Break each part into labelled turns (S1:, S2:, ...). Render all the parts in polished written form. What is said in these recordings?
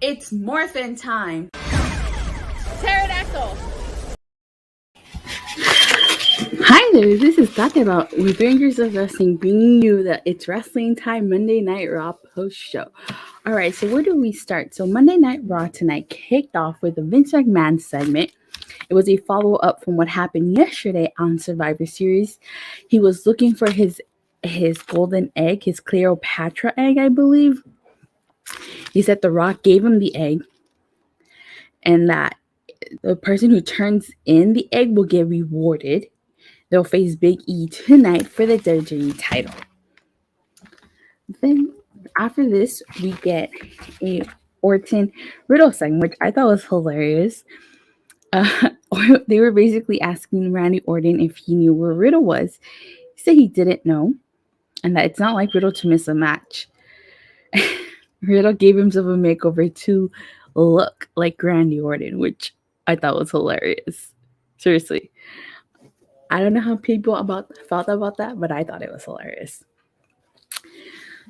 S1: It's morphin time. Pterodactyl. Hi there, this is Datila with Rangers of Wrestling, bringing you the It's Wrestling Time Monday Night Raw post show. Alright, so where do we start? So Monday Night Raw tonight kicked off with the Vince McMahon segment. It was a follow-up from what happened yesterday on Survivor Series. He was looking for his golden egg, his Cleopatra egg, I believe. He said The Rock gave him the egg, and that the person who turns in the egg will get rewarded. They'll face Big E tonight for the WWE title. Then after this, we get a Orton Riddle segment, which I thought was hilarious. They were basically asking Randy Orton if he knew where Riddle was. He said he didn't know, and that it's not like Riddle to miss a match. Riddle gave himself a makeover to look like Randy Orton, which I thought was hilarious. Seriously. I don't know how people felt about that, but I thought it was hilarious.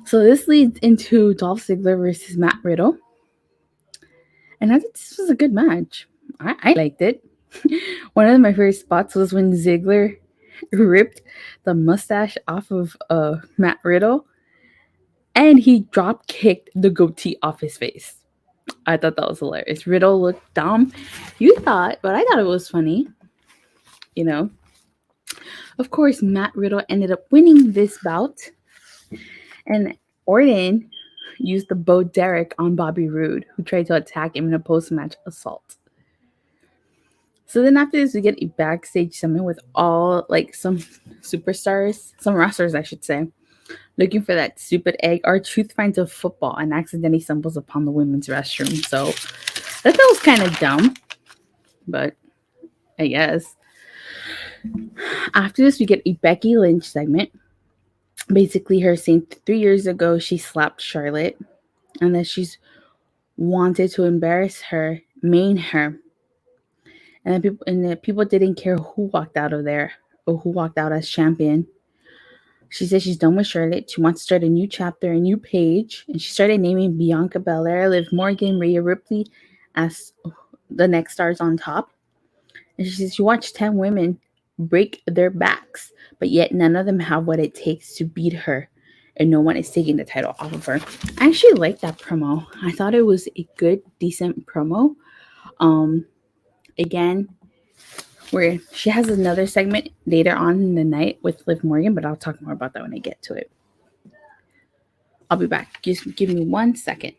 S1: So this leads into Dolph Ziggler versus Matt Riddle. And I thought this was a good match. I liked it. One of my favorite spots was when Ziggler ripped the mustache off of Matt Riddle. And he drop kicked the goatee off his face. I thought that was hilarious. Riddle looked dumb. You thought, but I thought it was funny. You know. Of course, Matt Riddle ended up winning this bout. And Orton used the Bo Derek on Bobby Roode, who tried to attack him in a post-match assault. So then after this, we get a backstage segment with all, some superstars, some wrestlers, I should say, looking for that stupid egg. R-Truth finds a football and accidentally stumbles upon the women's restroom. So that was kind of dumb, but I guess. After this, we get a Becky Lynch segment. Basically, her saying 3 years ago she slapped Charlotte and that she's wanted to embarrass her, maim her. And the people didn't care who walked out of there or who walked out as champion. She said she's done with Charlotte. She wants to start a new chapter, a new page. And she started naming Bianca, BelAir, Liv Morgan, Rhea, Ripley as the next stars on top. And she says she watched 10 women break their backs, but yet none of them have what it takes to beat her. And no one is taking the title off of her. I actually liked that promo. I thought it was a good, decent promo. Again, where she has another segment later on in the night with Liv Morgan, but I'll talk more about that when I get to it. I'll be back. Just give me 1 second.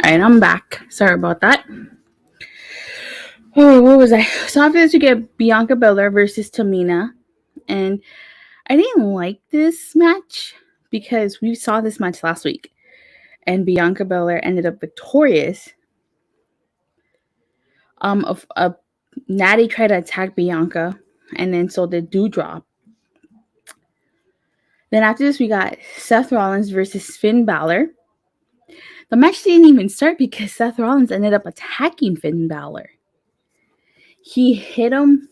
S1: Alright, I'm back. Sorry about that. Oh, what was I? So after this, we get Bianca Belair versus Tamina. And I didn't like this match because we saw this match last week. And Bianca Belair ended up victorious. Natty tried to attack Bianca. And then so did Doudrop. Then after this, we got Seth Rollins versus Finn Balor. The match didn't even start because Seth Rollins ended up attacking Finn Balor. He hit him.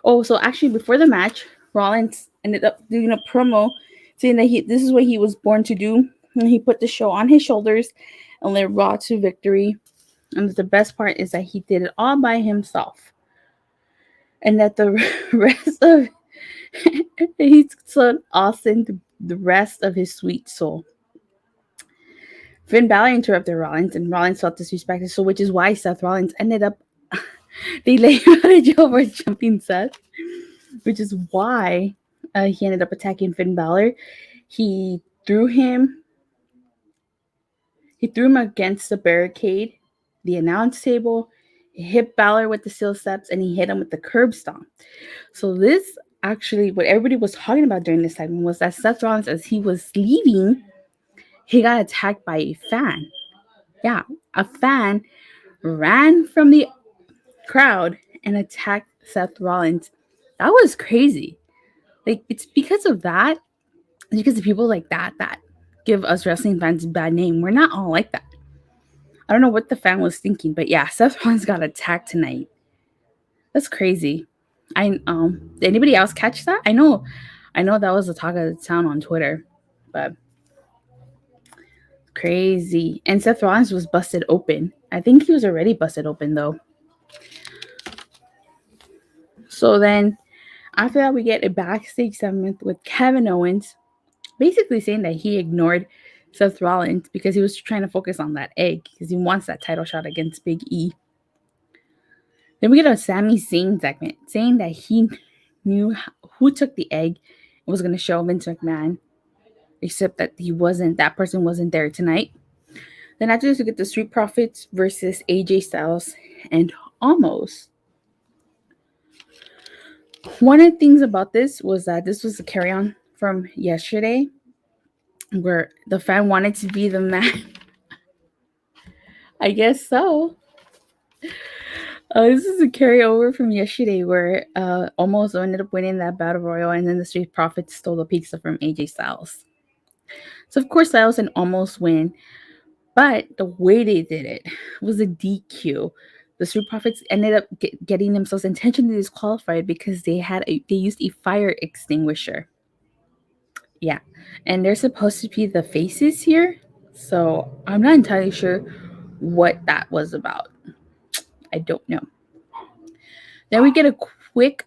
S1: Oh, so actually before the match, Rollins ended up doing a promo saying that this is what he was born to do. And he put the show on his shoulders and led Raw to victory. And the best part is that he did it all by himself. And that the rest of he told Austin the rest of his sweet soul. Finn Balor interrupted Rollins, and Rollins felt disrespected, so which is why Seth Rollins ended up they laid him out of jail for jumping Seth, which is why he ended up attacking Finn Balor. He threw him against the barricade, the announce table. He hit Balor with the steel steps, and he hit him with the curb stomp. So this actually, what everybody was talking about during this segment was that Seth Rollins, as he was leaving, he got attacked by a fan. Yeah, a fan ran from the crowd and attacked Seth Rollins. That was crazy. Like, it's because of that, because of people like that give us wrestling fans a bad name. We're not all like that. I don't know what the fan was thinking, but yeah, Seth Rollins got attacked tonight. That's crazy. Did anybody else catch that? I know that was the talk of the town on Twitter, but crazy. And Seth Rollins was busted open. I think he was already busted open though. So then after that, we get a backstage segment with Kevin Owens basically saying that he ignored Seth Rollins because he was trying to focus on that egg because he wants that title shot against Big E. Then we get a Sami Zayn segment saying that he knew who took the egg and was going to show Vince McMahon, except that that person wasn't there tonight. Then after this, we get the Street Profits versus AJ Styles and Omos. One of the things about this was that this was a carry-on from yesterday where the fan wanted to be the man. I guess so. This is a carryover from yesterday where Omos ended up winning that Battle Royal, and then the Street Profits stole the pizza from AJ Styles. So, of course, Styles and Omos win, but the way they did it was a DQ. The Street Profits ended up getting themselves intentionally disqualified because they used a fire extinguisher. Yeah, and they're supposed to be the faces here, so I'm not entirely sure what that was about. I don't know. Then we get a quick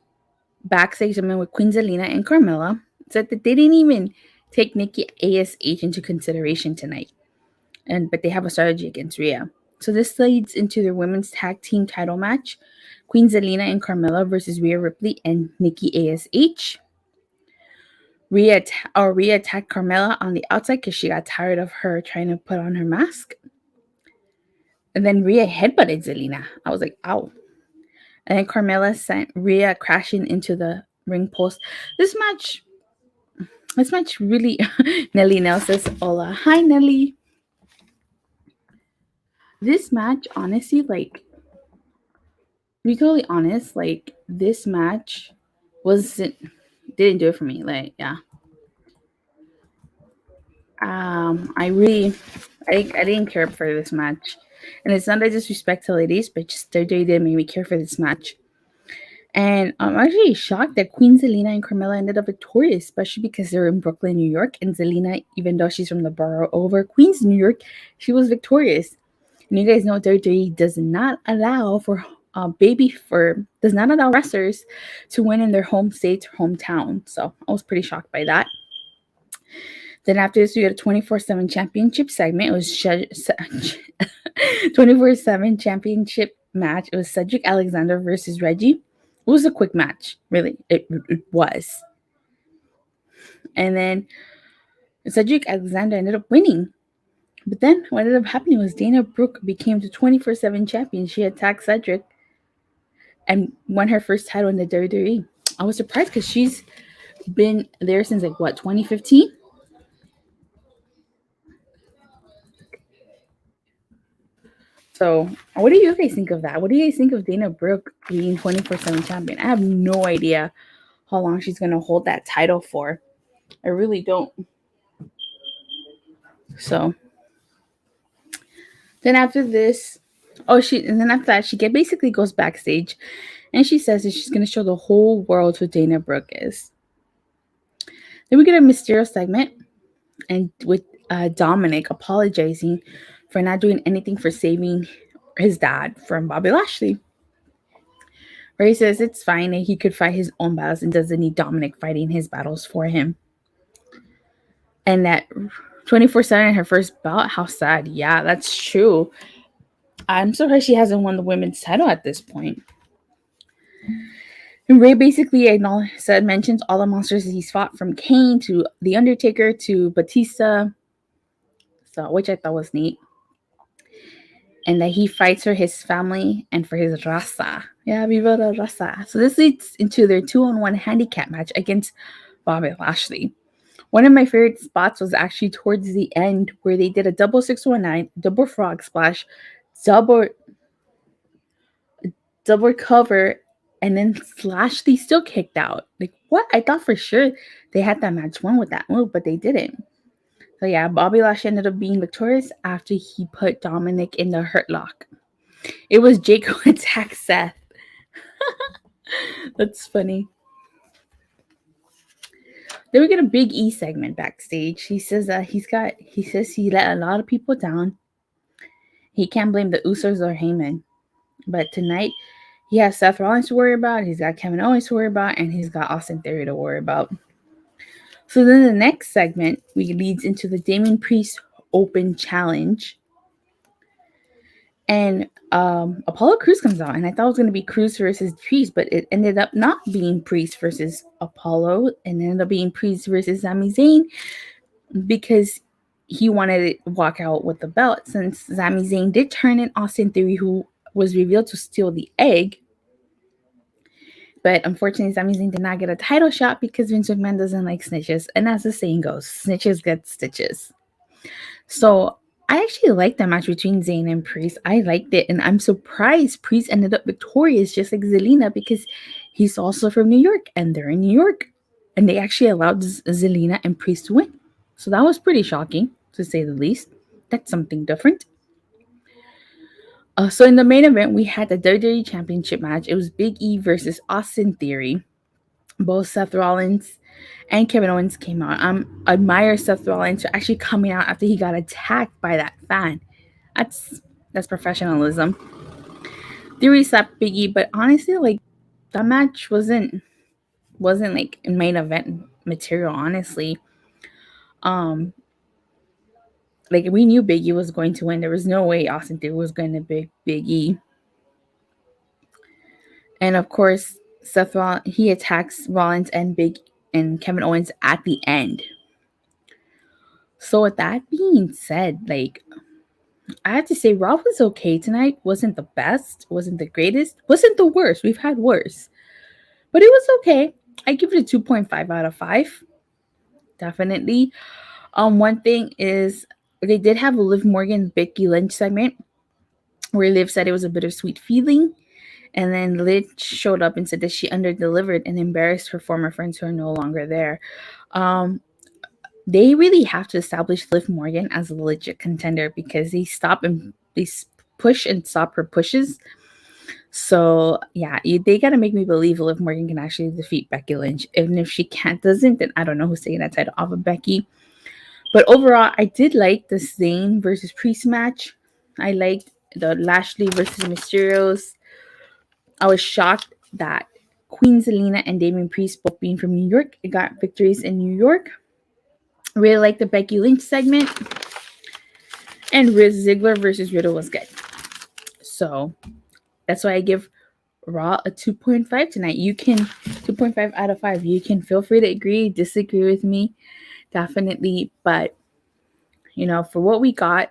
S1: backstage segment with Queen Zelina and Carmella. Said that they didn't even take Nikki A.s.h into consideration tonight, but they have a strategy against Rhea. So this leads into their women's tag team title match: Queen Zelina and Carmella versus Rhea Ripley and Nikki A.s.h. Rhea attacked Carmella on the outside because she got tired of her trying to put on her mask. And then Rhea headbutted Zelina. I was like, ow. And then Carmella sent Rhea crashing into the ring post. This match really, Nelly Nell says, hola. Hi, Nelly. This match, honestly, like, to be totally honest, like, this match didn't do it for me. Like, yeah. I didn't care for this match. And it's not a disrespect to ladies, but just they didn't make me care for this match. And I'm actually shocked that Queen Zelina and Carmella ended up victorious, especially because they're in Brooklyn, New York. And Zelina, even though she's from the borough over Queens, New York, she was victorious. And you guys know WWE does not allow does not allow wrestlers to win in their home state or hometown. So I was pretty shocked by that. Then after this, we got a 24/7 championship segment. It was 24/7 championship match. It was Cedric Alexander versus Reggie. It was a quick match, really. It was. And then Cedric Alexander ended up winning. But then what ended up happening was Dana Brooke became the 24/7 champion. She attacked Cedric and won her first title in the WWE. I was surprised because she's been there since 2015? So, what do you guys think of that? What do you guys think of Dana Brooke being 24/7 champion? I have no idea how long she's going to hold that title for. I really don't. So, then after this, after that, she basically goes backstage and she says that she's going to show the whole world who Dana Brooke is. Then we get a Mysterios segment and with Dominic apologizing for not doing anything for saving his dad from Bobbly Lashley, where he says it's fine and he could fight his own battles and doesn't need Dominic fighting his battles for him. And that 24/7 her first bout, how sad. Yeah, that's true. I'm surprised she hasn't won the women's title at this point. And Ray basically mentions all the monsters that he's fought, from Kane to The Undertaker to Batista, so which I thought was neat. And that he fights for his family and for his raza. Yeah, viva la raza. So this leads into their 2-on-1 handicap match against Bobby Lashley. One of my favorite spots was actually towards the end, where they did a double 619, double frog splash, double cover, and then Lashley still kicked out. Like, what? I thought for sure they had that match won with that move, but they didn't. So yeah, Bobby Lashley ended up being victorious after he put Dominic in the hurt lock. It was Jake who attacked Seth. That's funny. Then we get a Big E segment backstage. He says that he let a lot of people down. He can't blame the Usos or Heyman. But tonight, he has Seth Rollins to worry about, he's got Kevin Owens to worry about, and he's got Austin Theory to worry about. So then the next segment leads into the Damian Priest Open Challenge. And Apollo Crews comes out, and I thought it was going to be Crews versus Priest, but it ended up not being Priest versus Apollo, and it ended up being Priest versus Sami Zayn, because he wanted to walk out with the belt, since Sami Zayn did turn in Austin Theory, who was revealed to steal the egg. But unfortunately, Sami Zayn did not get a title shot because Vince McMahon doesn't like snitches. And as the saying goes, snitches get stitches. So I actually liked that match between Zayn and Priest. I liked it. And I'm surprised Priest ended up victorious, just like Zelina, because he's also from New York and they're in New York. And they actually allowed Zelina and Priest to win. So that was pretty shocking, to say the least. That's something different. So in the main event, we had the WWE Championship match. It was Big E versus Austin Theory. Both Seth Rollins and Kevin Owens came out. I admire Seth Rollins for actually coming out after he got attacked by that fan. That's professionalism. Theory slapped Big E, but honestly, like, that match wasn't like main event material, honestly. Like, we knew Big E was going to win. There was no way Austin Theory was going to beat Big E. And of course, Seth Rollins, he attacks Rollins and Kevin Owens at the end. So with that being said, like, I have to say Raw was okay tonight. Wasn't the best, wasn't the greatest, wasn't the worst. We've had worse. But it was okay. I give it a 2.5 out of 5. Definitely. One thing is, they did have a Liv Morgan Becky Lynch segment where Liv said it was a bittersweet feeling. And then Lynch showed up and said that she underdelivered and embarrassed her former friends who are no longer there. They really have to establish Liv Morgan as a legit contender, because they push and stop her pushes. So yeah, they gotta make me believe Liv Morgan can actually defeat Becky Lynch. Even if she doesn't, then I don't know who's taking that title off of Becky. But overall, I did like the Zayn versus Priest match. I liked the Lashley versus Mysterios. I was shocked that Queen Zelina and Damian Priest, both being from New York, got victories in New York. Really liked the Becky Lynch segment. And Ziggler versus Riddle was good. So that's why I give Raw a 2.5 tonight. You can 2.5 out of 5. You can feel free to agree, disagree with me. Definitely. But, for what we got,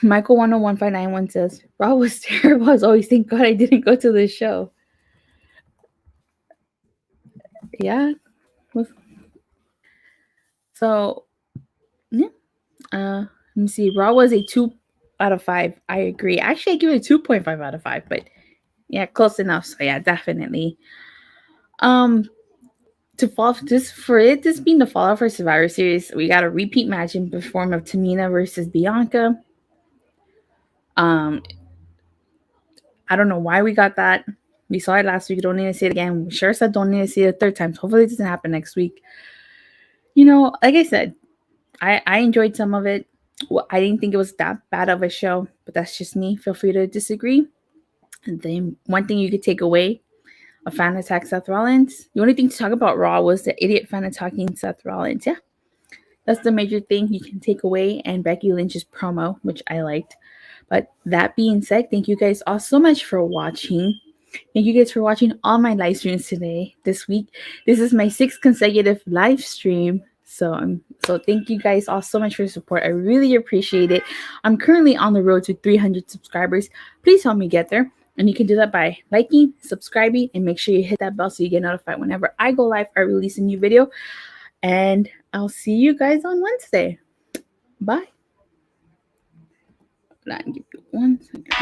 S1: Michael 101591 says, Raw was terrible as always. Thank God I didn't go to the show. Yeah. So, yeah. Let me see. Raw was a 2 out of 5. I agree. Actually, I give it a 2.5 out of 5. But, yeah, close enough. So, yeah, definitely. This being the fallout for Survivor Series, we got a repeat match in the form of Tamina versus Bianca. I don't know why we got that. We saw it last week. Don't need to see it again. We sure said don't need to see it a third time. So hopefully it doesn't happen next week. Like I said, I enjoyed some of it. Well, I didn't think it was that bad of a show, but that's just me. Feel free to disagree. And then one thing you could take away: a fan attacked Seth Rollins. The only thing to talk about Raw was the idiot fan attacking Seth Rollins. Yeah, that's the major thing you can take away. And Becky Lynch's promo, which I liked. But that being said, thank you guys all so much for watching. Thank you guys for watching all my live streams today, this week. This is my 6th consecutive live stream. So thank you guys all so much for your support. I really appreciate it. I'm currently on the road to 300 subscribers. Please help me get there. And you can do that by liking, subscribing, and make sure you hit that bell so you get notified whenever I go live or release a new video. And I'll see you guys on Wednesday. Bye. Hold on, give you 1 second.